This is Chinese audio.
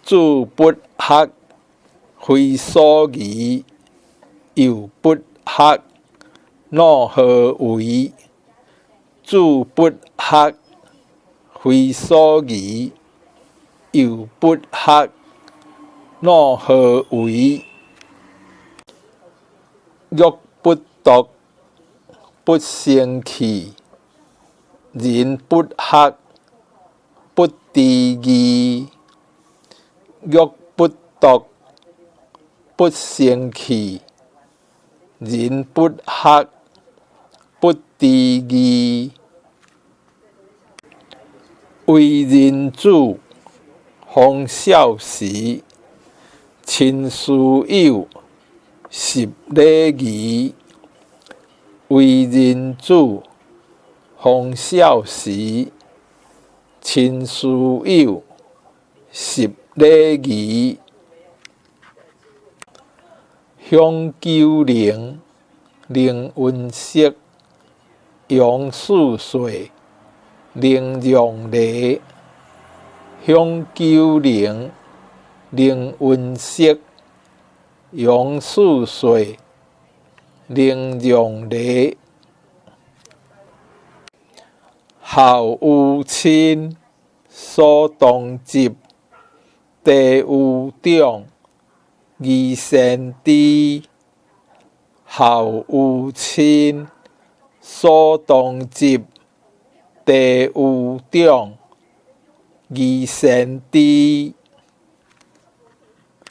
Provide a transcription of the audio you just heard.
主不学，非所宜；又不学，奈何为？主不学，非所宜；又不学，奈何为？欲不夺，不生气；人不学，不知义。欲不夺，不生气；人不学，不知义。为人子，方少时；亲师友，实礼仪。为人子，方少时；亲师友，实礼仪。向九龄，能温室；杨四岁，能让梨。向九龄，能温室；杨四岁，能让梨。孝有亲，所当执；弟有长，义先知。孝有亲，所当执；弟有长，义先知。